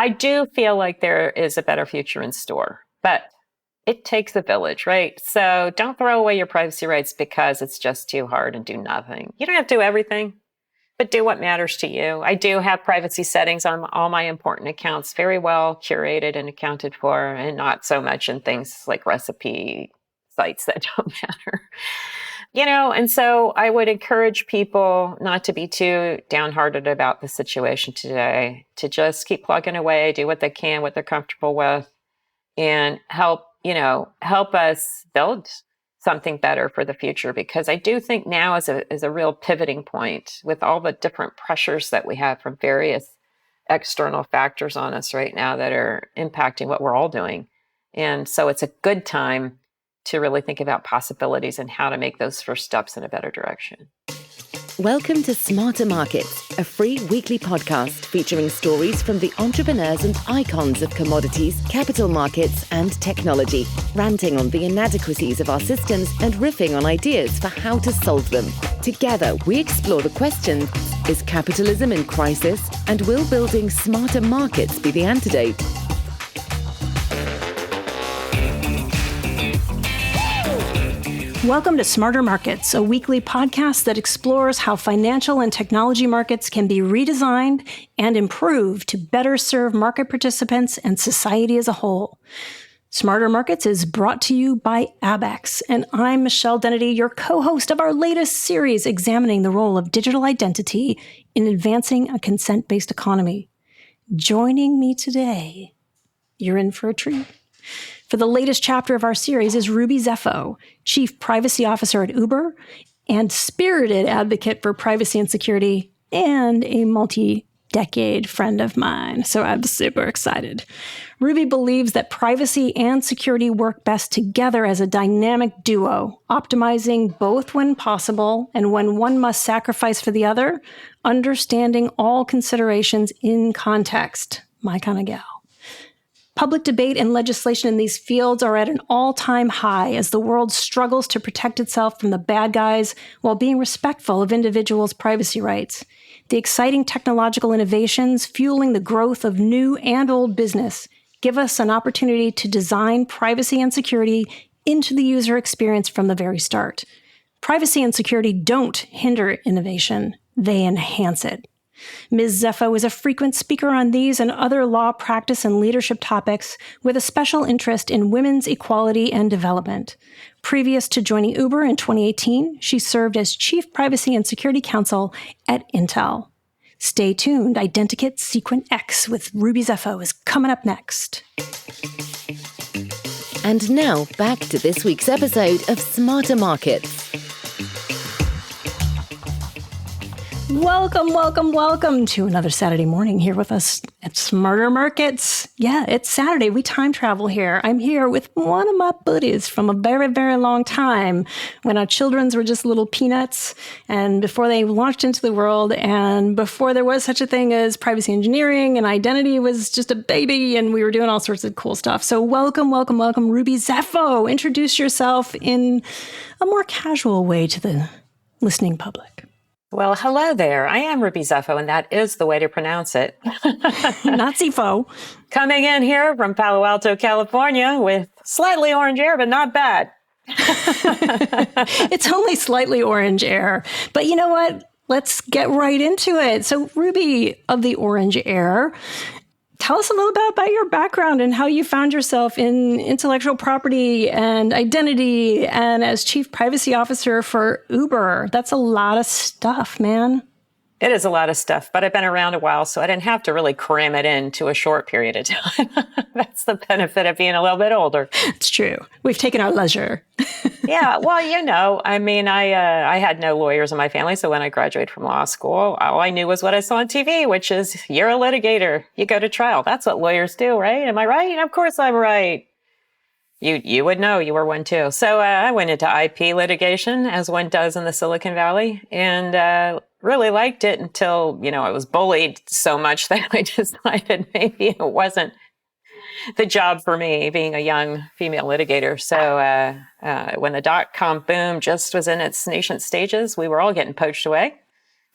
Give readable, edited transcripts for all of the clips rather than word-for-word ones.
I do feel like there is a better future in store, but it takes a village, right? So don't throw away your privacy rights because it's just too hard and do nothing. You don't have to do everything, but do what matters to you. I do have privacy settings on all my important accounts, very well curated and accounted for, and not so much in things like recipe sites that don't matter. And so I would encourage people not to be too downhearted about the situation today, to just keep plugging away, do what they can, what they're comfortable with, and help us build something better for the future. Because I do think now is a real pivoting point with all the different pressures that we have from various external factors on us right now that are impacting what we're all doing. And so it's a good time to really think about possibilities and how to make those first steps in a better direction. Welcome to Smartermarkets, a free weekly podcast featuring stories from the entrepreneurs and icons of commodities, capital markets, and technology, ranting on the inadequacies of our systems and riffing on ideas for how to solve them. Together, we explore the question, is capitalism in crisis, and will building smarter markets be the antidote? Welcome to Smarter Markets, a weekly podcast that explores how financial and technology markets can be redesigned and improved to better serve market participants and society as a whole. Smarter Markets is brought to you by Abax, and I'm Michelle Dennedy, your co-host of our latest series examining the role of digital identity in advancing a consent-based economy. Joining me today, you're in for a treat. For the latest chapter of our series is Ruby Zefo, Chief Privacy Officer at Uber and spirited advocate for privacy and security, and a multi-decade friend of mine. So I'm super excited. Ruby believes that privacy and security work best together as a dynamic duo, optimizing both when possible and when one must sacrifice for the other, understanding all considerations in context. My kind of gal. Public debate and legislation in these fields are at an all-time high as the world struggles to protect itself from the bad guys while being respectful of individuals' privacy rights. The exciting technological innovations fueling the growth of new and old business give us an opportunity to design privacy and security into the user experience from the very start. Privacy and security don't hinder innovation, they enhance it. Ms. Zefo is a frequent speaker on these and other law practice and leadership topics with a special interest in women's equality and development. Previous to joining Uber in 2018, she served as Chief Privacy and Security Counsel at Intel. Stay tuned. Identikit Sequent X with Ruby Zefo is coming up next. And now, back to this week's episode of Smarter Markets. Welcome to another Saturday morning here with us at Smarter Markets. Yeah, it's Saturday. We time travel here. I'm here with one of my buddies from a very, very long time when our children were just little peanuts and before they launched into the world and before there was such a thing as privacy engineering and identity was just a baby and we were doing all sorts of cool stuff. So welcome, Ruby Zefo. Introduce yourself in a more casual way to the listening public. Well, hello there. I am Ruby Zefo, and that is the way to pronounce it. Not Zefo. Coming in here from Palo Alto, California, with slightly orange air, but not bad. It's only slightly orange air. But you know what? Let's get right into it. So, Ruby of the Orange Air, tell us a little bit about your background and how you found yourself in intellectual property and identity and as Chief Privacy Officer for Uber. That's a lot of stuff, man. It is a lot of stuff, but I've been around a while, so I didn't have to really cram it into a short period of time. That's the benefit of being a little bit older. It's true. We've taken our leisure. Yeah, well, I had no lawyers in my family, so when I graduated from law school, all I knew was what I saw on TV, which is you're a litigator. You go to trial. That's what lawyers do, right? Am I right? Of course I'm right. You would know. You were one too. So I went into IP litigation, as one does in the Silicon Valley, and really liked it until, I was bullied so much that I decided maybe it wasn't the job for me, being a young female litigator. So when the dot-com boom just was in its nascent stages, we were all getting poached away.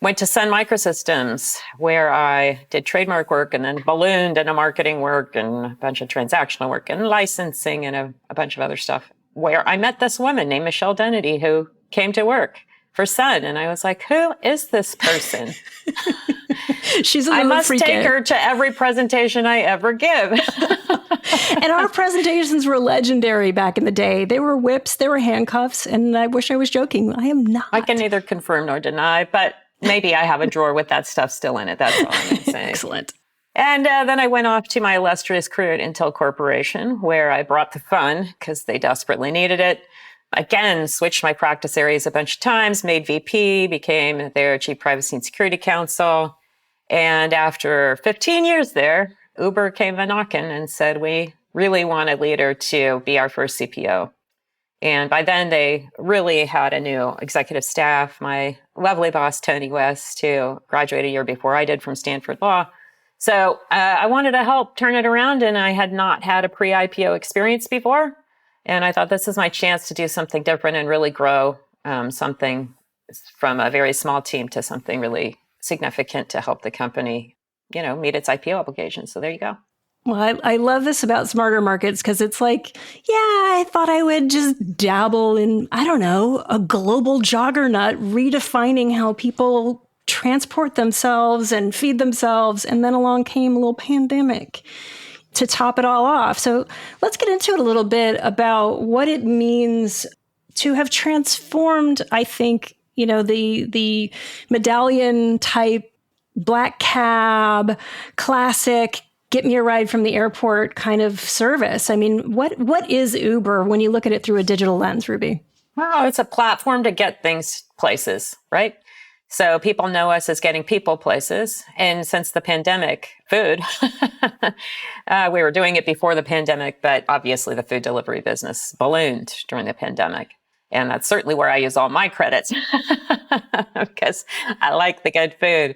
Went to Sun Microsystems, where I did trademark work and then ballooned into marketing work and a bunch of transactional work and licensing and a bunch of other stuff, where I met this woman named Michelle Dennedy who came to work for Sun. And I was like, who is this person? She's a I little must freaky. take her to every presentation I ever give. And our presentations were legendary back in the day. They were whips, they were handcuffs, and I wish I was joking. I am not. I can neither confirm nor deny, but maybe I have a drawer with that stuff still in it. That's all I'm saying. Excellent. And then I went off to my illustrious career at Intel Corporation, where I brought the fun because they desperately needed it. Again, switched my practice areas a bunch of times, made VP, became their Chief Privacy and Security Counsel. And after 15 years there, Uber came a knocking and said, we really want a leader to be our first CPO. And by then, they really had a new executive staff. My lovely boss, Tony West, who graduated a year before I did from Stanford Law. So I wanted to help turn it around, and I had not had a pre-IPO experience before. And I thought this is my chance to do something different and really grow something from a very small team to something really significant to help the company, meet its IPO obligations. So there you go. Well, I love this about Smartermarkets because it's like, yeah, I thought I would just dabble in, I don't know, a global juggernaut, redefining how people transport themselves and feed themselves. And then along came a little pandemic to top it all off. So let's get into it a little bit about what it means to have transformed, I think, the medallion type, black cab, classic, get me a ride from the airport kind of service. I mean, what is Uber when you look at it through a digital lens, Ruby? Well, it's a platform to get things places, right? So people know us as getting people places. And since the pandemic, food, we were doing it before the pandemic, but obviously the food delivery business ballooned during the pandemic. And that's certainly where I use all my credits because I like the good food.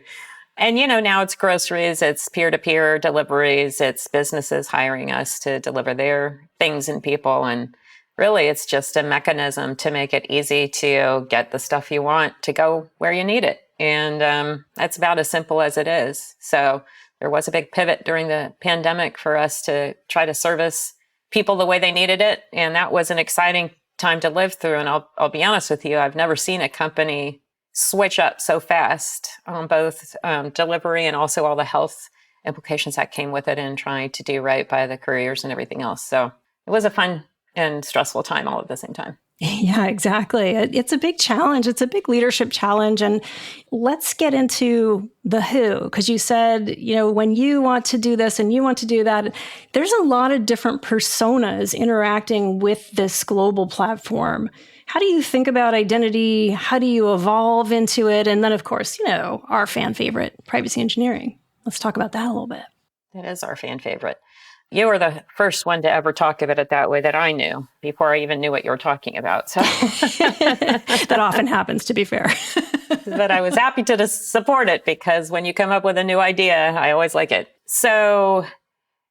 And, now it's groceries, it's peer-to-peer deliveries, it's businesses hiring us to deliver their things and people. And really, it's just a mechanism to make it easy to get the stuff you want to go where you need it. And that's about as simple as it is. So there was a big pivot during the pandemic for us to try to service people the way they needed it. And that was an exciting time to live through. And I'll be honest with you, I've never seen a company switch up so fast on both delivery and also all the health implications that came with it and trying to do right by the couriers and everything else. So it was a fun and stressful time all at the same time. Yeah, exactly. It's a big challenge. It's a big leadership challenge. And let's get into the who, because you said, when you want to do this and you want to do that, there's a lot of different personas interacting with this global platform. How do you think about identity? How do you evolve into it? And then, of course, our fan favorite, privacy engineering. Let's talk about that a little bit. It is our fan favorite. You were the first one to ever talk about it that way that I knew before I even knew what you were talking about. So that often happens, to be fair. But I was happy to support it because when you come up with a new idea, I always like it. So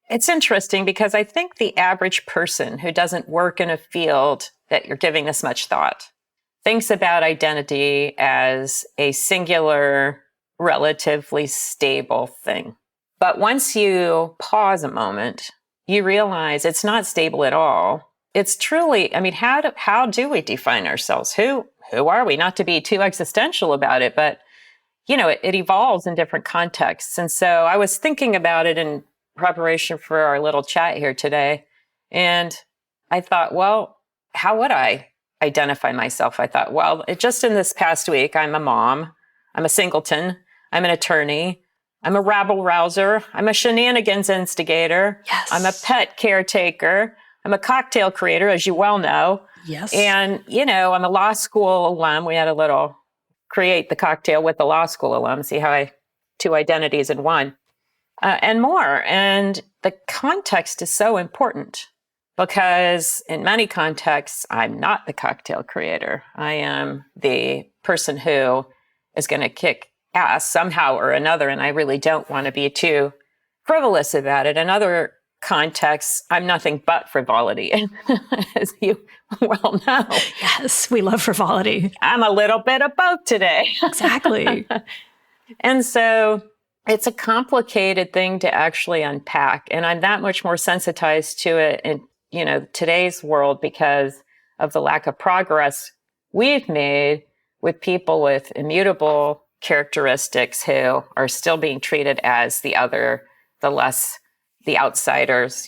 it's interesting because I think the average person who doesn't work in a field that you're giving this much thought thinks about identity as a singular, relatively stable thing. But once you pause a moment, you realize it's not stable at all. It's truly, how do we define ourselves? Who are we? Not to be too existential about it, but, it evolves in different contexts. And so I was thinking about it in preparation for our little chat here today. And I thought, well, how would I identify myself? I thought, well, just in this past week, I'm a mom, I'm a singleton, I'm an attorney, I'm a rabble-rouser. I'm a shenanigans instigator. Yes. I'm a pet caretaker. I'm a cocktail creator, as you well know. Yes. And, I'm a law school alum. We had a little create the cocktail with the law school alum, see how two identities in one, and more. And the context is so important because in many contexts, I'm not the cocktail creator. I am the person who is going to kick ass somehow or another, and I really don't want to be too frivolous about it. In other context, I'm nothing but frivolity, as you well know. Yes, we love frivolity. I'm a little bit of both today. Exactly. And so it's a complicated thing to actually unpack. And I'm that much more sensitized to it in, today's world because of the lack of progress we've made with people with immutable characteristics who are still being treated as the other, the outsiders,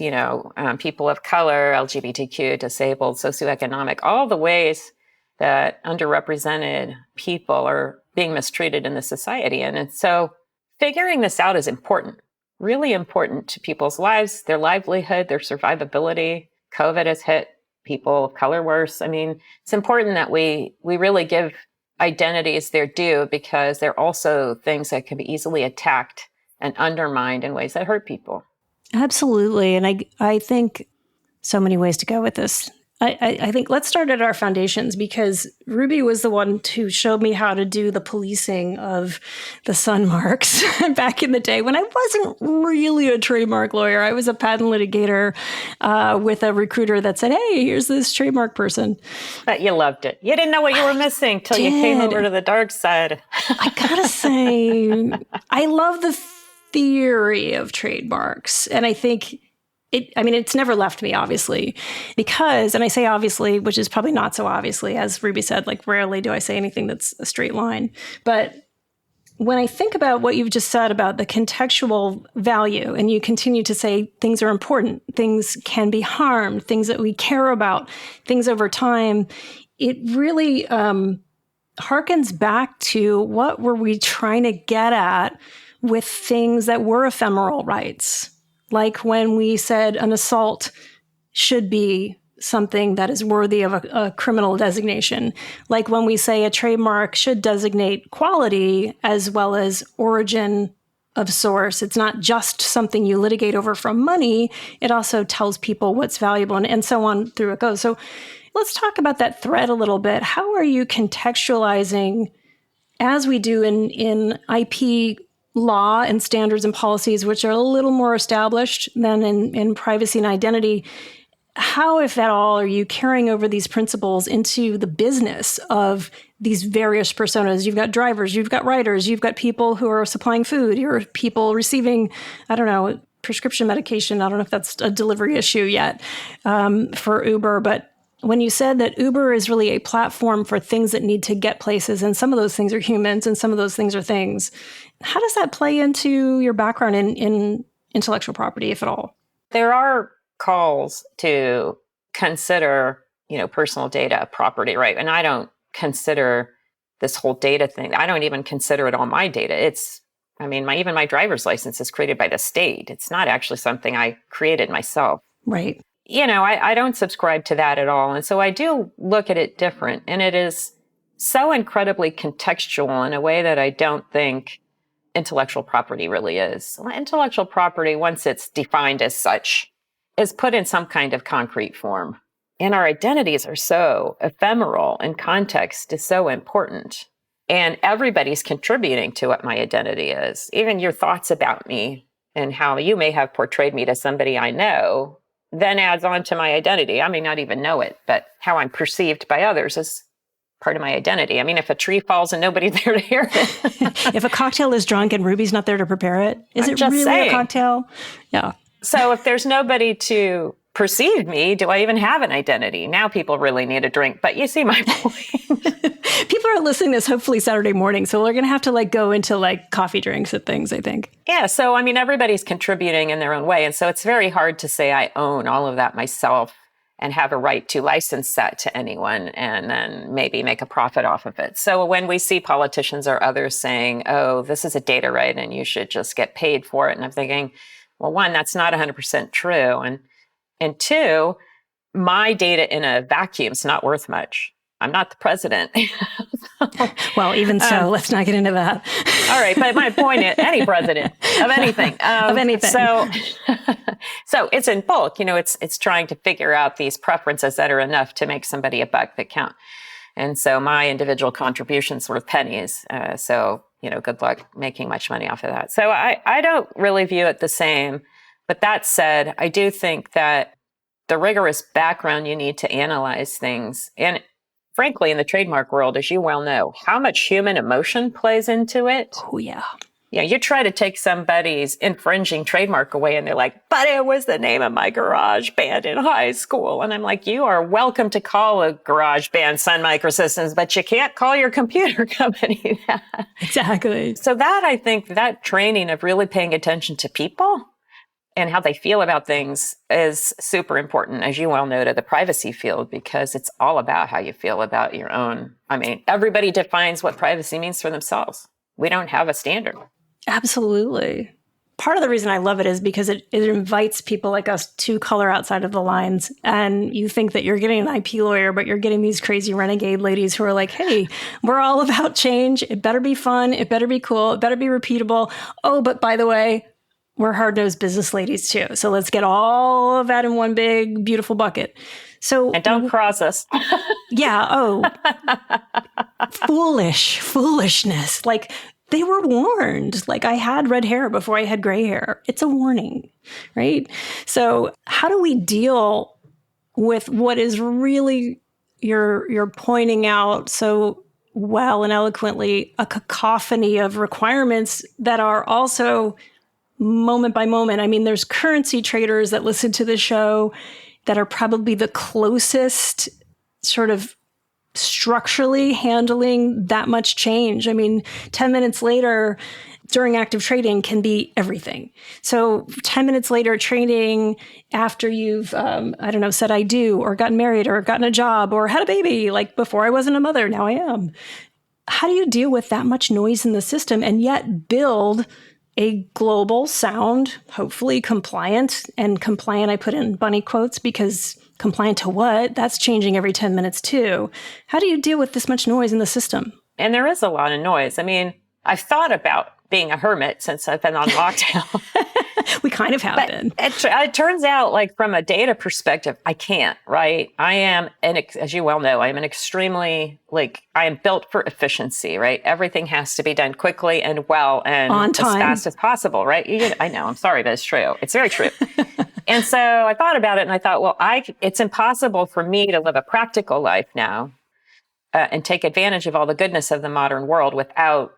people of color, LGBTQ, disabled, socioeconomic, all the ways that underrepresented people are being mistreated in the society. And so figuring this out is important, really important to people's lives, their livelihood, their survivability. COVID has hit people of color worse. I mean, it's important that we really give identities their due because they're also things that can be easily attacked and undermined in ways that hurt people. Absolutely. And I think so many ways to go with this. I think let's start at our foundations because Ruby was the one who showed me how to do the policing of the sun marks back in the day when I wasn't really a trademark lawyer. I was a patent litigator with a recruiter that said, hey, here's this trademark person. But you loved it. You didn't know what you were missing till you came over to the dark side. I gotta say, I love the theory of trademarks. And I think it's never left me, obviously, because, and I say obviously, which is probably not so obviously, as Ruby said, like rarely do I say anything that's a straight line. But when I think about what you've just said about the contextual value, and you continue to say things are important, things can be harmed, things that we care about, things over time, it really harkens back to what were we trying to get at with things that were ephemeral rights. Like when we said an assault should be something that is worthy of a criminal designation. Like when we say a trademark should designate quality as well as origin of source. It's not just something you litigate over from money. It also tells people what's valuable and so on through it goes. So let's talk about that thread a little bit. How are you contextualizing, as we do in IP law and standards and policies, which are a little more established than in privacy and identity, how, if at all, are you carrying over these principles into the business of these various personas? You've got drivers, you've got writers, you've got people who are supplying food, you're people receiving, prescription medication. I don't know if that's a delivery issue yet for Uber, but when you said that Uber is really a platform for things that need to get places, and some of those things are humans and some of those things are things, how does that play into your background in intellectual property, if at all? There are calls to consider, personal data a property, right? And I don't consider this whole data thing. I don't even consider it all my data. Even my driver's license is created by the state. It's not actually something I created myself. Right. I don't subscribe to that at all. And so I do look at it different. And it is so incredibly contextual in a way that I don't think intellectual property really is. Intellectual property, once it's defined as such, is put in some kind of concrete form. And our identities are so ephemeral, and context is so important. And everybody's contributing to what my identity is. Even your thoughts about me and how you may have portrayed me to somebody I know then adds on to my identity. I may not even know it, but how I'm perceived by others is part of my identity. I mean, if a tree falls and nobody's there to hear it. If a cocktail is drunk and Ruby's not there to prepare it, is it really a cocktail? Yeah. So if there's nobody to perceive me, do I even have an identity? Now people really need a drink, but you see my point. People are listening to this hopefully Saturday morning, so we're going to have to go into coffee drinks and things, I think. Yeah, so everybody's contributing in their own way, and so it's very hard to say I own all of that myself and have a right to license that to anyone and then maybe make a profit off of it. So when we see politicians or others saying, oh, this is a data right and you should just get paid for it, and I'm thinking, well, one, that's not 100% true, and two, my data in a vacuum is not worth much. I'm not the president. Well, even so, let's not get into that. All right. But my point is, any president of anything. Of anything. So it's in bulk. It's trying to figure out these preferences that are enough to make somebody a buck that count. And so my individual contribution's sort of pennies. So good luck making much money off of that. So I don't really view it the same. But that said, I do think that the rigorous background you need to analyze things, and frankly, in the trademark world, as you well know, how much human emotion plays into it. Oh, yeah. Yeah, you try to take somebody's infringing trademark away and they're like, but it was the name of my garage band in high school. And I'm like, you are welcome to call a garage band Sun Microsystems, but you can't call your computer company that. Exactly. So that, I think, that training of really paying attention to people and how they feel about things is super important, as you well know, to the privacy field, because it's all about how you feel about your own. I mean, everybody defines what privacy means for themselves. We don't have a standard. Absolutely. Part of the reason I love it is because it invites people like us to color outside of the lines. And you think that you're getting an IP lawyer, but you're getting these crazy renegade ladies who are like, hey, we're all about change. It better be fun. It better be cool. It better be repeatable. Oh, but by the way, we're hard-nosed business ladies too. So let's get all of that in one big, beautiful bucket. So, and don't cross us. Yeah. Oh, foolishness. Like, they were warned. Like, I had red hair before I had gray hair. It's a warning, right? So how do we deal with what is really, you're pointing out so well and eloquently, a cacophony of requirements that are also moment by moment. I mean, there's currency traders that listen to the show that are probably the closest sort of structurally handling that much change. I mean, 10 minutes later during active trading can be everything. So 10 minutes later trading after you've, said I do, or gotten married, or gotten a job, or had a baby, like before I wasn't a mother, now I am. How do you deal with that much noise in the system and yet build a global, sound, hopefully compliant, and compliant I put in bunny quotes because compliant to what? That's changing every 10 minutes too. How do you deal with this much noise in the system? And there is a lot of noise. I mean, I've thought about being a hermit since I've been on lockdown. We kind of have been. It turns out, like, from a data perspective, I can't, right? I am, as you well know, I am an extremely, I am built for efficiency, right? Everything has to be done quickly and well and on time, as fast as possible, right? I know, I'm sorry, but it's true. It's very true. And so I thought about it and I thought, well, it's impossible for me to live a practical life now and take advantage of all the goodness of the modern world without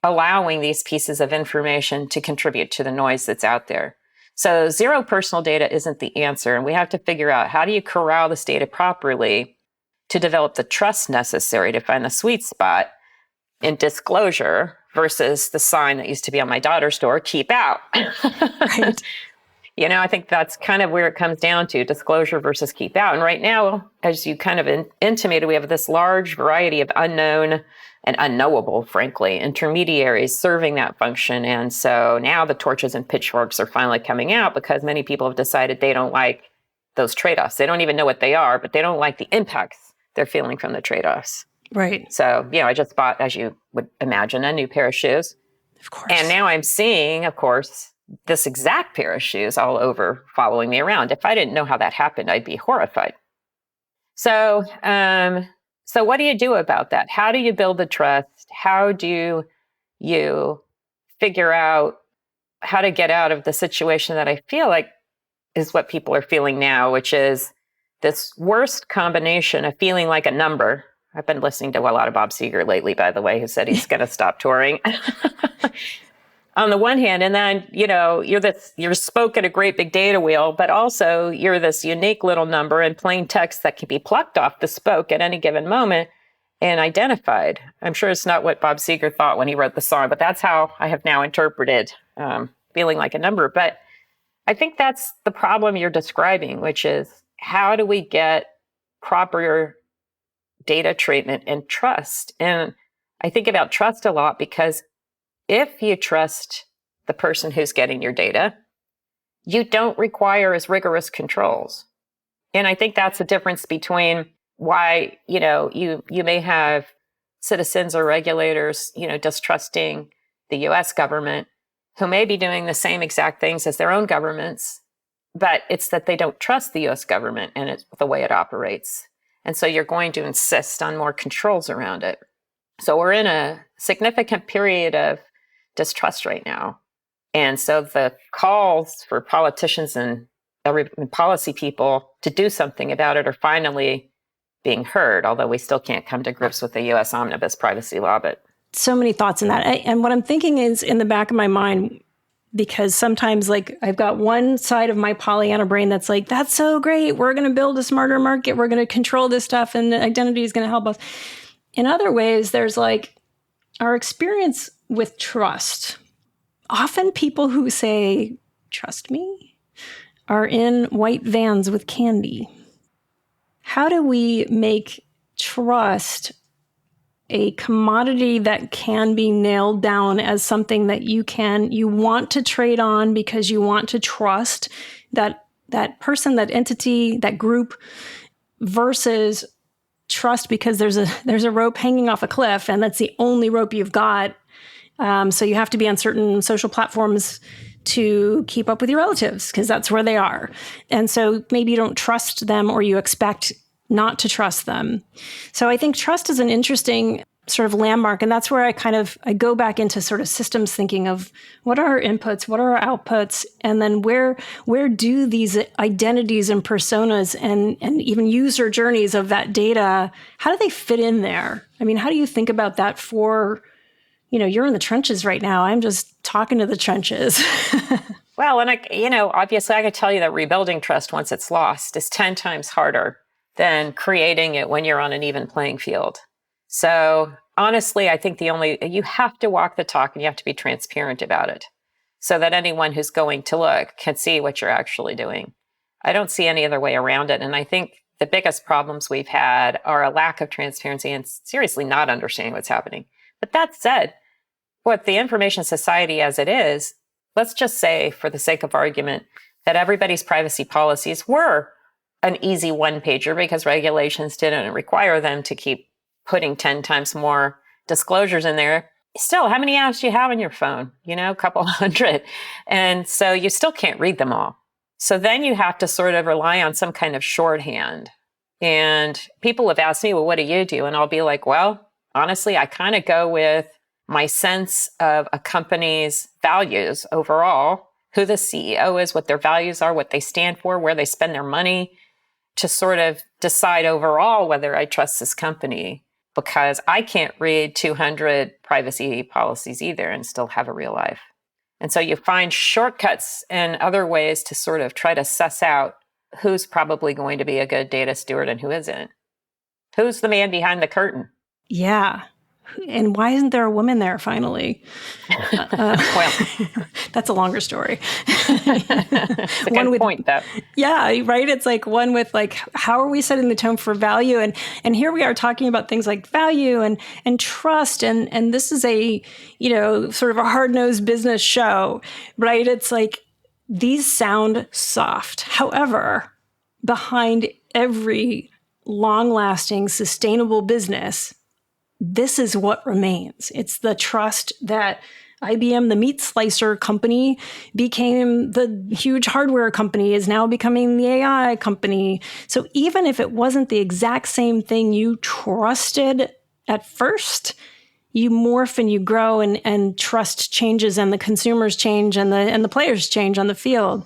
allowing these pieces of information to contribute to the noise that's out there. So zero personal data isn't the answer. And we have to figure out, how do you corral this data properly to develop the trust necessary to find the sweet spot in disclosure versus the sign that used to be on my daughter's door, keep out. Right. I think that's kind of where it comes down to, disclosure versus keep out. And right now, as you kind of intimated, we have this large variety of unknown and unknowable, frankly, intermediaries serving that function. And so now the torches and pitchforks are finally coming out because many people have decided they don't like those trade-offs. They don't even know what they are, but they don't like the impacts they're feeling from the trade-offs. Right. So, I just bought, as you would imagine, a new pair of shoes. Of course. And now I'm seeing, of course, this exact pair of shoes all over following me around. If I didn't know how that happened, I'd be horrified. So what do you do about that? How do you build the trust? How do you figure out how to get out of the situation that I feel like is what people are feeling now, which is this worst combination of feeling like a number. I've been listening to a lot of Bob Seger lately, by the way, who said he's going to stop touring. On the one hand, and then, you're spoke at a great big data wheel, but also you're this unique little number in plain text that can be plucked off the spoke at any given moment and identified. I'm sure it's not what Bob Seger thought when he wrote the song, but that's how I have now interpreted feeling like a number. But I think that's the problem you're describing, which is, how do we get proper data treatment and trust? And I think about trust a lot because if you trust the person who's getting your data, you don't require as rigorous controls. And I think that's the difference between why, you may have citizens or regulators, distrusting the US government who may be doing the same exact things as their own governments, but it's that they don't trust the US government and it's the way it operates. And so you're going to insist on more controls around it. So we're in a significant period of distrust right now. And so the calls for politicians and policy people to do something about it are finally being heard, although we still can't come to grips with the U.S. omnibus privacy law. But so many thoughts in that. And what I'm thinking is in the back of my mind, because sometimes like I've got one side of my Pollyanna brain that's like, that's so great. We're going to build a smarter market. We're going to control this stuff and identity is going to help us. In other ways, there's like our experience with trust. Often people who say, trust me, are in white vans with candy. How do we make trust a commodity that can be nailed down as something that you want to trade on because you want to trust that person, that entity, that group, versus trust because there's a rope hanging off a cliff and that's the only rope you've got. So you have to be on certain social platforms to keep up with your relatives because that's where they are. And so maybe you don't trust them or you expect not to trust them. So I think trust is an interesting sort of landmark. And that's where I go back into sort of systems thinking of what are our inputs, what are our outputs, and then where do these identities and personas and even user journeys of that data, how do they fit in there? I mean, how do you think about that for, you're in the trenches right now. I'm just talking to the trenches. Well, and obviously I could tell you that rebuilding trust once it's lost is 10 times harder than creating it when you're on an even playing field. So honestly, I think you have to walk the talk and you have to be transparent about it so that anyone who's going to look can see what you're actually doing. I don't see any other way around it. And I think the biggest problems we've had are a lack of transparency and seriously not understanding what's happening. But that said, what the information society as it is, let's just say for the sake of argument that everybody's privacy policies were an easy one-pager because regulations didn't require them to keep putting 10 times more disclosures in there. Still, how many apps do you have on your phone? A couple hundred. And so you still can't read them all. So then you have to sort of rely on some kind of shorthand. And people have asked me, well, what do you do? And I'll be like, well, honestly, I kind of go with my sense of a company's values overall, who the CEO is, what their values are, what they stand for, where they spend their money, to sort of decide overall whether I trust this company, because I can't read 200 privacy policies either and still have a real life. And so you find shortcuts and other ways to sort of try to suss out who's probably going to be a good data steward and who isn't. Who's the man behind the curtain? Yeah. And why isn't there a woman there finally? Well, that's a longer story. It's a good point, though. Yeah, right. It's like one with like, how are we setting the tone for value? And here we are talking about things like value and trust. And this is a, sort of a hard-nosed business show, right? It's like these sound soft. However, behind every long-lasting, sustainable business, this is what remains. It's the trust that IBM, the meat slicer company, became the huge hardware company, is now becoming the AI company. So even if it wasn't the exact same thing you trusted at first, you morph and you grow and trust changes and the consumers change and the players change on the field.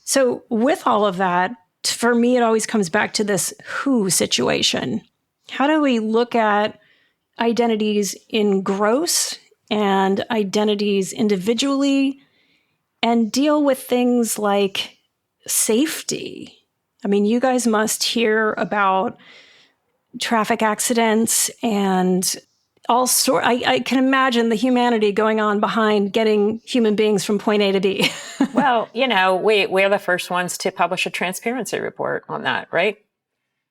So with all of that, for me, it always comes back to this who situation. How do we look at identities in gross and identities individually and deal with things like safety? I mean, you guys must hear about traffic accidents and all sorts. I can imagine the humanity going on behind getting human beings from point A to B. Well, we're the first ones to publish a transparency report on that, right?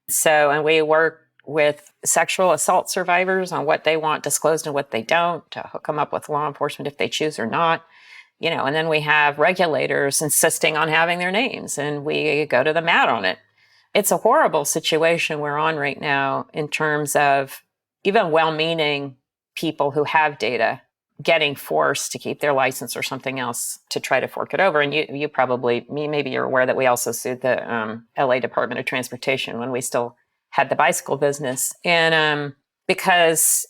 So, and we work with sexual assault survivors on what they want disclosed and what they don't, to hook them up with law enforcement if they choose or not. And then we have regulators insisting on having their names, and we go to the mat on it. It's a horrible situation we're on right now in terms of even well-meaning people who have data getting forced to keep their license or something else to try to fork it over. And you probably, maybe you're aware that we also sued the LA Department of Transportation when we still had the bicycle business. And because,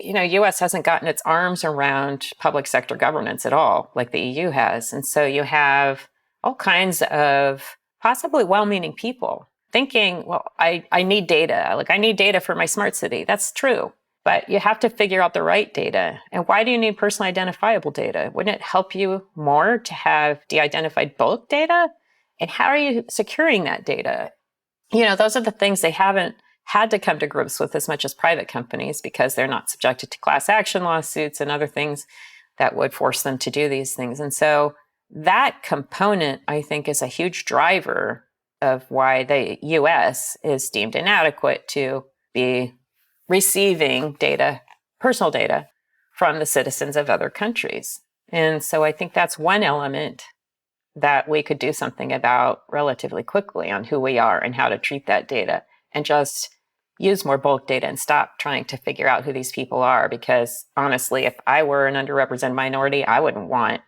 US hasn't gotten its arms around public sector governance at all, like the EU has. And so you have all kinds of possibly well-meaning people thinking, well, I need data. Like, I need data for my smart city. That's true. But you have to figure out the right data. And why do you need personally identifiable data? Wouldn't it help you more to have de-identified bulk data? And how are you securing that data? Those are the things they haven't had to come to grips with as much as private companies, because they're not subjected to class action lawsuits and other things that would force them to do these things. And so that component, I think, is a huge driver of why the US is deemed inadequate to be receiving data, personal data, from the citizens of other countries. And so I think that's one element that we could do something about relatively quickly, on who we are and how to treat that data, and just use more bulk data and stop trying to figure out who these people are. Because honestly, if I were an underrepresented minority, I wouldn't want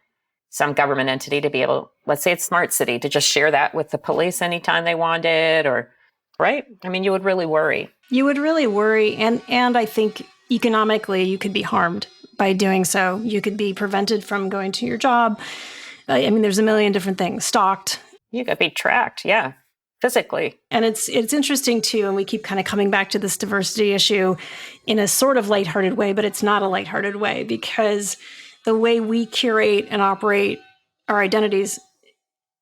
some government entity to be able, let's say it's Smart City, to just share that with the police anytime they wanted, or, right? I mean, you would really worry. You would really worry. And I think economically, you could be harmed by doing so. You could be prevented from going to your job. I mean, there's a million different things. Stalked. You could be tracked, yeah, physically. And it's interesting, too, and we keep kind of coming back to this diversity issue in a sort of lighthearted way, but it's not a lighthearted way, because the way we curate and operate our identities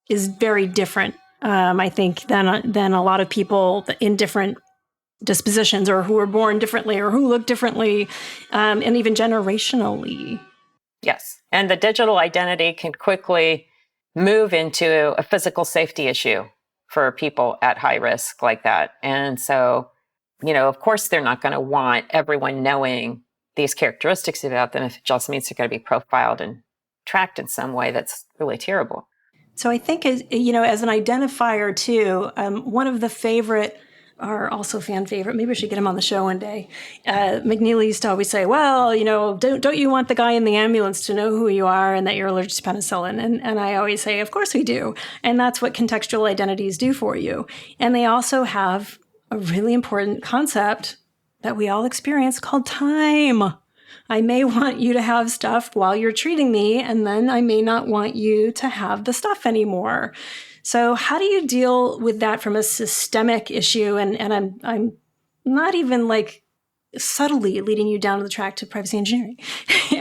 is very different, I think, than a lot of people in different dispositions, or who are born differently, or who look differently, and even generationally. Yes. And the digital identity can quickly move into a physical safety issue for people at high risk like that. And so, of course, they're not going to want everyone knowing these characteristics about them if it just means they're going to be profiled and tracked in some way that's really terrible. So I think, as an identifier, too, one of the favorite, or also fan favorite, maybe I should get him on the show one day. McNeely used to always say, well, don't you want the guy in the ambulance to know who you are and that you're allergic to penicillin? And I always say, of course we do. And that's what contextual identities do for you. And they also have a really important concept that we all experience called time. I may want you to have stuff while you're treating me, and then I may not want you to have the stuff anymore. So how do you deal with that from a systemic issue? And I'm not even like subtly leading you down the track to privacy engineering.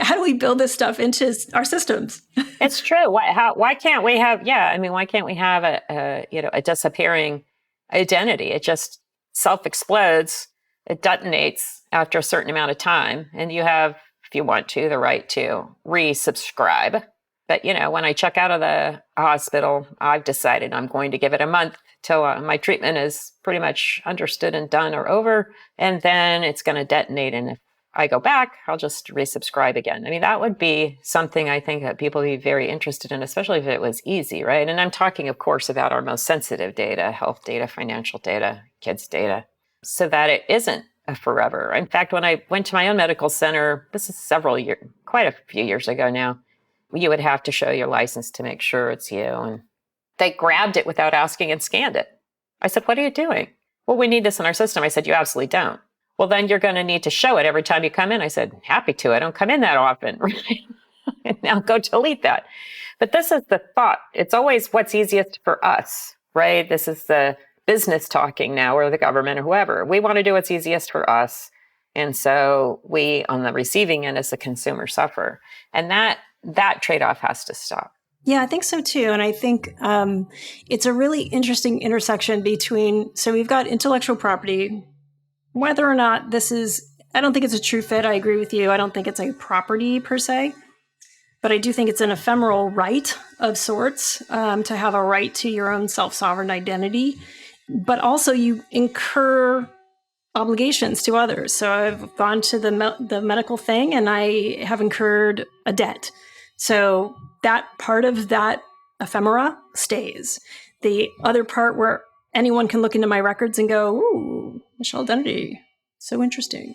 How do we build this stuff into our systems? It's true. Why can't we have? Yeah, I mean, why can't we have a disappearing identity? It just self-explodes. It detonates after a certain amount of time, and you have, if you want to, the right to resubscribe. But, when I check out of the hospital, I've decided I'm going to give it a month till my treatment is pretty much understood and done or over, and then it's going to detonate. And if I go back, I'll just resubscribe again. I mean, that would be something I think that people would be very interested in, especially if it was easy, right? And I'm talking, of course, about our most sensitive data, health data, financial data, kids' data, so that it isn't a forever. In fact, when I went to my own medical center, this is quite a few years ago now, you would have to show your license to make sure it's you. And they grabbed it without asking and scanned it. I said, what are you doing? Well, we need this in our system. I said, you absolutely don't. Well, then you're going to need to show it every time you come in. I said, happy to. I don't come in that often. And now go delete that. But this is the thought. It's always what's easiest for us, right? This is the business talking now, or the government or whoever. We want to do what's easiest for us. And so we, on the receiving end, as the consumer, suffer. And that trade-off has to stop. Yeah, I think so too. And I think it's a really interesting intersection between, so we've got intellectual property, whether or not this is, I don't think it's a true fit. I agree with you. I don't think it's a property per se, but I do think it's an ephemeral right of sorts to have a right to your own self-sovereign identity. But also you incur obligations to others. So I've gone to the medical thing and I have incurred a debt. So that part of that ephemera stays. The other part where anyone can look into my records and go, ooh, Michelle Dennedy, so interesting,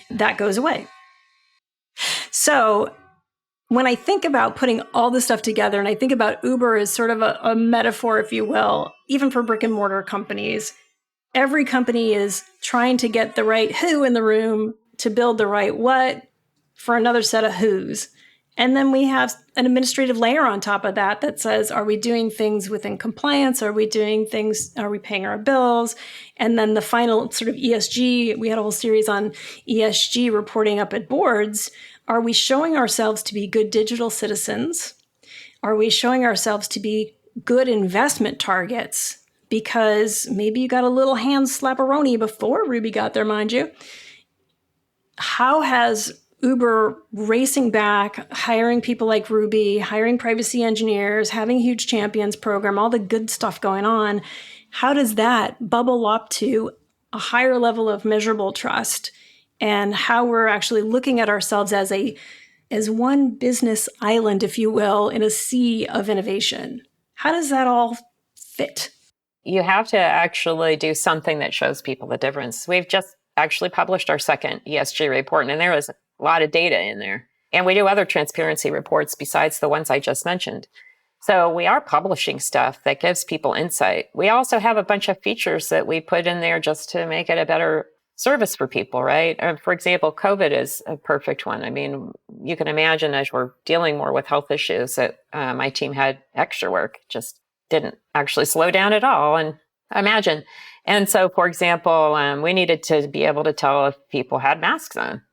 that goes away. So when I think about putting all this stuff together, and I think about Uber as sort of a metaphor, if you will, even for brick and mortar companies, every company is trying to get the right who in the room to build the right what for another set of who's. And then we have an administrative layer on top of that that says, are we doing things within compliance? Are we paying our bills? And then the final sort of ESG, we had a whole series on ESG reporting up at boards. Are we showing ourselves to be good digital citizens? Are we showing ourselves to be good investment targets? Because maybe you got a little hand slapperoni before Ruby got there, mind you. How has Uber racing back, hiring people like Ruby, hiring privacy engineers, having huge champions program, all the good stuff going on, how does that bubble up to a higher level of measurable trust and how we're actually looking at ourselves as one business island, if you will, in a sea of innovation? How does that all fit? You have to actually do something that shows people the difference. We've just actually published our second ESG report, and there was a lot of data in there. And we do other transparency reports besides the ones I just mentioned. So we are publishing stuff that gives people insight. We also have a bunch of features that we put in there just to make it a better service for people, right? For example, COVID is a perfect one. I mean, you can imagine as we're dealing more with health issues that my team had extra work, just didn't actually slow down at all. And imagine. And so, for example, we needed to be able to tell if people had masks on.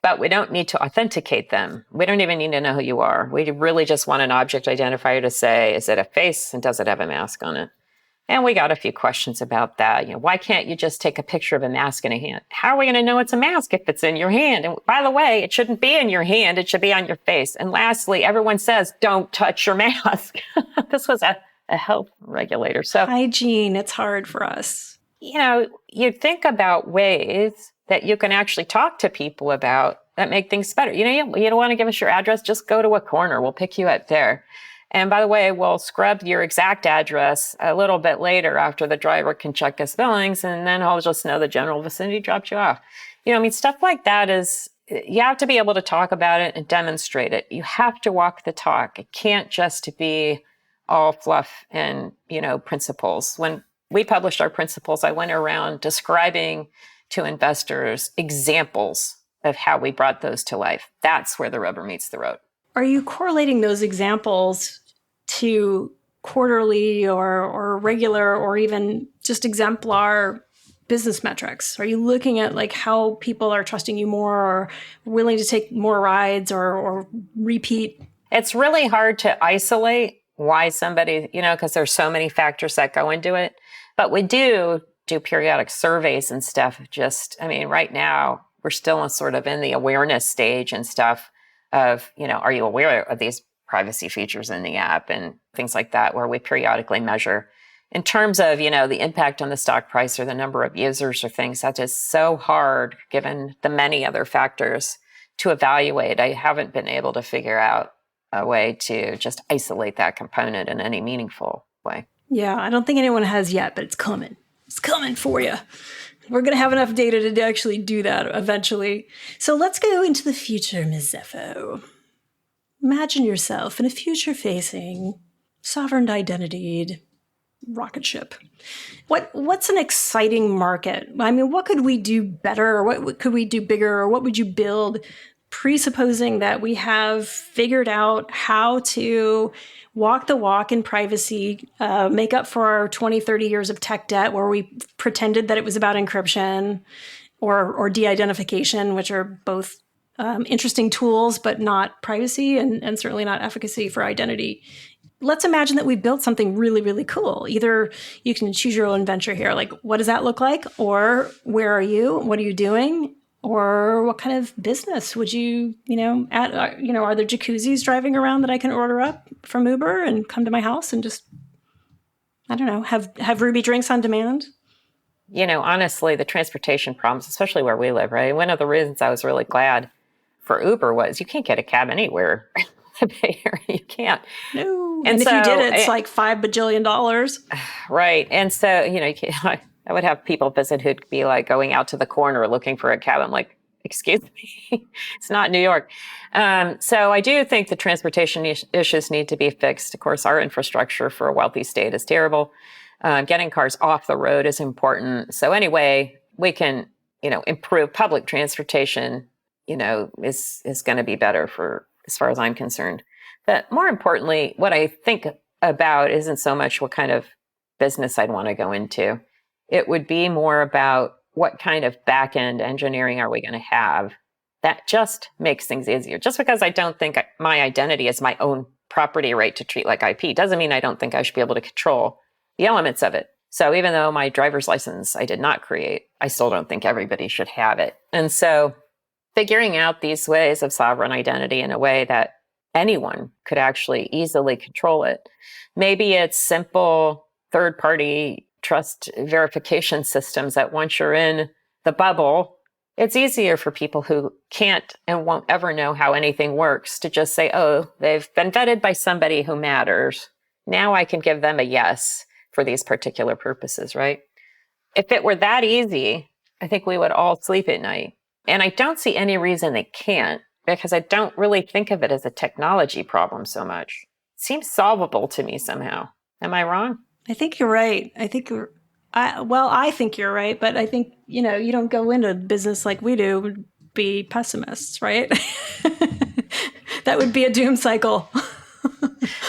But we don't need to authenticate them. We don't even need to know who you are. We really just want an object identifier to say, is it a face and does it have a mask on it? And we got a few questions about that. Why can't you just take a picture of a mask in a hand? How are we going to know it's a mask if it's in your hand? And by the way, it shouldn't be in your hand. It should be on your face. And lastly, everyone says, don't touch your mask. This was a health regulator. So hygiene, it's hard for us. You think about ways that you can actually talk to people about that make things better. You don't want to give us your address, just go to a corner. We'll pick you up there. And by the way, we'll scrub your exact address a little bit later after the driver can check his billings, and then he'll just know the general vicinity dropped you off. Stuff like that you have to be able to talk about it and demonstrate it. You have to walk the talk. It can't just be all fluff and, principles. When we published our principles, I went around describing to investors examples of how we brought those to life. That's where the rubber meets the road. Are you correlating those examples to quarterly or regular or even just exemplar business metrics? Are you looking at how people are trusting you more or willing to take more rides or repeat? It's really hard to isolate why somebody, because there's so many factors that go into it. But we do periodic surveys and stuff. Right now we're still in the awareness stage and stuff of, are you aware of these privacy features in the app and things like that, where we periodically measure in terms of, the impact on the stock price or the number of users or things. That is so hard given the many other factors to evaluate. I haven't been able to figure out a way to just isolate that component in any meaningful way. Yeah, I don't think anyone has yet, but it's coming. It's coming for you. We're going to have enough data to actually do that eventually. So let's go into the future, Ms. Zefo. Imagine yourself in a future-facing, sovereign identity rocket ship. What's an exciting market? What could we do better? Or what could we do bigger? Or what would you build, presupposing that we have figured out how to walk the walk in privacy, make up for our 20, 30 years of tech debt where we pretended that it was about encryption or de-identification, which are both interesting tools, but not privacy and certainly not efficacy for identity. Let's imagine that we've built something really, really cool. Either you can choose your own venture here, like what does that look like? Or where are you? What are you doing? Or what kind of business would you, are there jacuzzis driving around that I can order up from Uber and come to my house and just, have Ruby drinks on demand? Honestly, the transportation problems, especially where we live, right? One of the reasons I was really glad for Uber was you can't get a cab anywhere in the Bay Area. You can't. No. And if you did, it's like $5 bajillion. Right. And so, I would have people visit who'd be like going out to the corner looking for a cab. I'm like, excuse me, it's not New York. So I do think the transportation issues need to be fixed. Of course, our infrastructure for a wealthy state is terrible. Getting cars off the road is important. So anyway, we can improve public transportation, is going to be better for as far as I'm concerned. But more importantly, what I think about isn't so much what kind of business I'd want to go into. It would be more about what kind of back-end engineering are we going to have that just makes things easier. Just because I don't think my identity is my own property right to treat like IP doesn't mean I don't think I should be able to control the elements of it. So even though my driver's license I did not create, I still don't think everybody should have it. And so figuring out these ways of sovereign identity in a way that anyone could actually easily control it. Maybe it's simple third-party trust verification systems that once you're in the bubble, it's easier for people who can't and won't ever know how anything works to just say, oh, they've been vetted by somebody who matters. Now I can give them a yes for these particular purposes, right? If it were that easy, I think we would all sleep at night. And I don't see any reason they can't, because I don't really think of it as a technology problem so much. It seems solvable to me somehow. Am I wrong? I think you're right. I think you're right, but I think, you don't go into business like we do and be pessimists, right? That would be a doom cycle.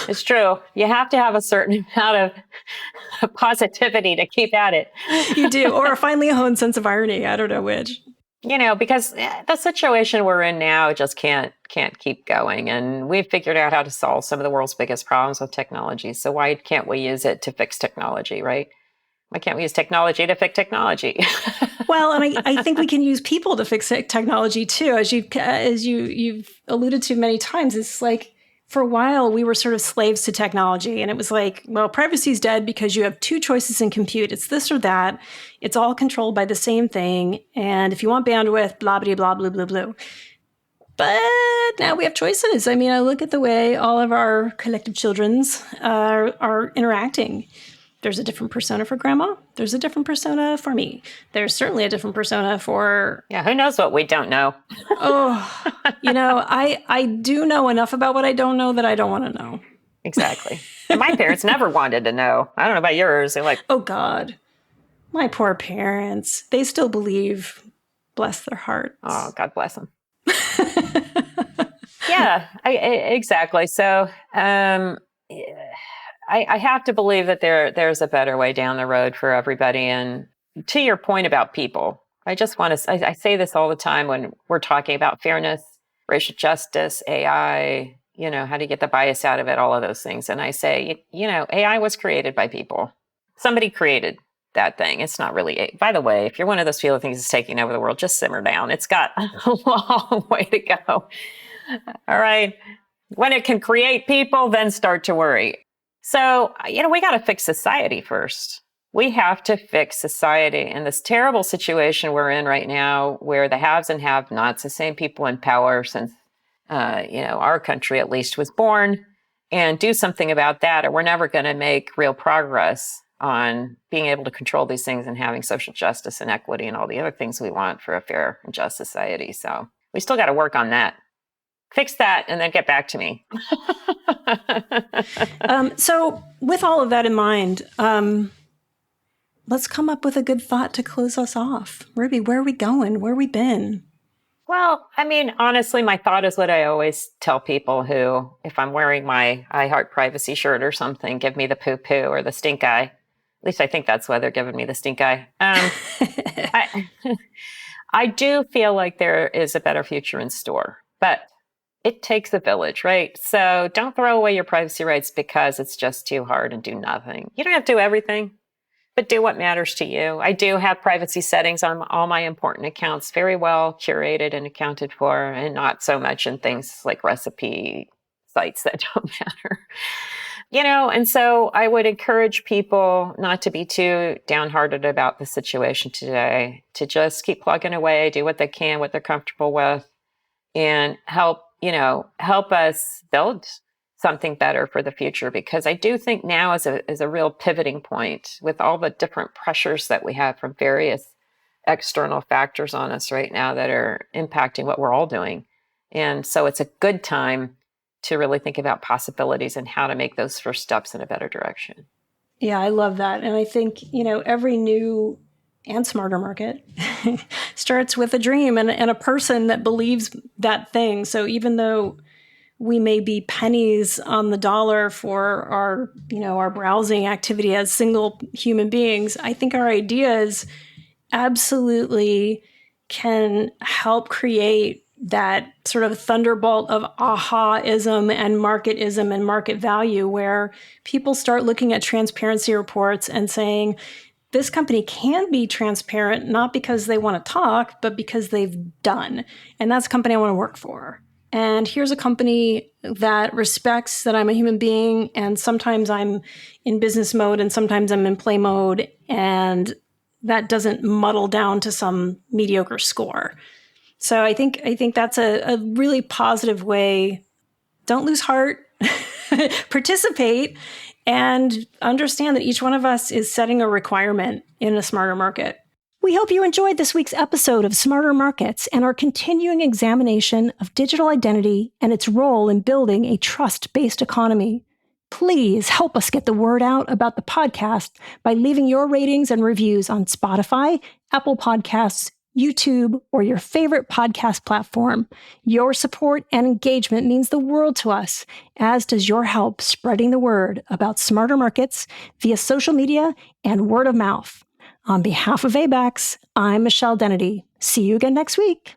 It's true. You have to have a certain amount of positivity to keep at it. You do, or a finely honed sense of irony. I don't know which. Because the situation we're in now just can't keep going. And we've figured out how to solve some of the world's biggest problems with technology. So why can't we use it to fix technology, right? Why can't we use technology to fix technology? Well, and I think we can use people to fix technology too. As you've alluded to many times, it's like for a while we were sort of slaves to technology, and it was like, well, privacy's dead because you have two choices in compute. It's this or that. It's all controlled by the same thing, and if you want bandwidth, blah blah blah blah blah blah. But now we have choices. I mean, I look at the way all of our collective children's are interacting. There's a different persona for grandma. There's a different persona for me. There's certainly a different persona for... Yeah, who knows what we don't know? I do know enough about what I don't know that I don't want to know. Exactly. And my parents never wanted to know. I don't know about yours. They're like... Oh, God. My poor parents. They still believe. Bless their hearts. Oh, God bless them. Yeah, exactly. So... I have to believe that there's a better way down the road for everybody. And to your point about people, I just want to, I say this all the time when we're talking about fairness, racial justice, AI, how to get the bias out of it, all of those things. And I say, AI was created by people. Somebody created that thing. It's not really, by the way, if you're one of those people who thinks it's taking over the world, just simmer down. It's got a long way to go. All right. When it can create people, then start to worry. So, we got to fix society first. We have to fix society. And this terrible situation we're in right now, where the haves and have-nots, the same people in power since, our country at least was born, and do something about that, or we're never going to make real progress on being able to control these things and having social justice and equity and all the other things we want for a fair and just society. So we still got to work on that. Fix that and then get back to me. So with all of that in mind, let's come up with a good thought to close us off. Ruby, where are we going? Where have we been? Well, honestly, my thought is what I always tell people who, if I'm wearing my I Heart Privacy shirt or something, give me the poo-poo or the stink eye. At least I think that's why they're giving me the stink eye. I do feel like there is a better future in store, but it takes a village, right? So don't throw away your privacy rights because it's just too hard and do nothing. You don't have to do everything, but do what matters to you. I do have privacy settings on all my important accounts, very well curated and accounted for, and not so much in things like recipe sites that don't matter. And so I would encourage people not to be too downhearted about the situation today, to just keep plugging away, do what they can, what they're comfortable with, and help us build something better for the future. Because I do think now is a real pivoting point with all the different pressures that we have from various external factors on us right now that are impacting what we're all doing. And so it's a good time to really think about possibilities and how to make those first steps in a better direction. Yeah, I love that. And I think, every new and Smarter Market starts with a dream and a person that believes that thing. So even though we may be pennies on the dollar for our browsing activity as single human beings, I think our ideas absolutely can help create that sort of thunderbolt of aha-ism and marketism and market value, where people start looking at transparency reports and saying, this company can be transparent, not because they want to talk, but because they've done. And that's a company I want to work for. And here's a company that respects that I'm a human being, and sometimes I'm in business mode and sometimes I'm in play mode, and that doesn't muddle down to some mediocre score. So I think that's a really positive way. Don't lose heart, participate, and understand that each one of us is setting a requirement in a smarter market. We hope you enjoyed this week's episode of Smarter Markets and our continuing examination of digital identity and its role in building a trust-based economy. Please help us get the word out about the podcast by leaving your ratings and reviews on Spotify, Apple Podcasts, YouTube, or your favorite podcast platform. Your support and engagement means the world to us, as does your help spreading the word about Smarter Markets via social media and word of mouth. On behalf of ABAX, I'm Michelle Dennedy. See you again next week.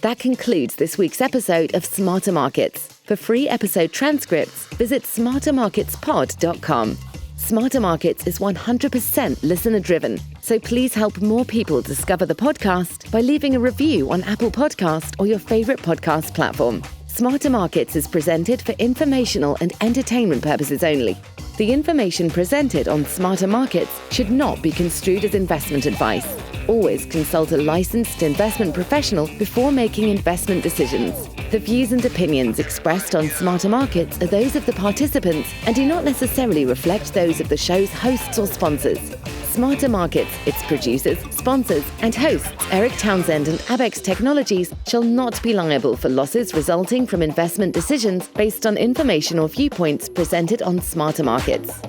That concludes this week's episode of Smarter Markets. For free episode transcripts, visit smartermarketspod.com. Smarter Markets is 100% listener-driven, so please help more people discover the podcast by leaving a review on Apple Podcast or your favorite podcast platform. Smarter Markets is presented for informational and entertainment purposes only. The information presented on Smarter Markets should not be construed as investment advice. Always consult a licensed investment professional before making investment decisions. The views and opinions expressed on Smarter Markets are those of the participants and do not necessarily reflect those of the show's hosts or sponsors. Smarter Markets, its producers, sponsors, and hosts, Eric Townsend and Abex Technologies, shall not be liable for losses resulting from investment decisions based on information or viewpoints presented on Smarter Markets.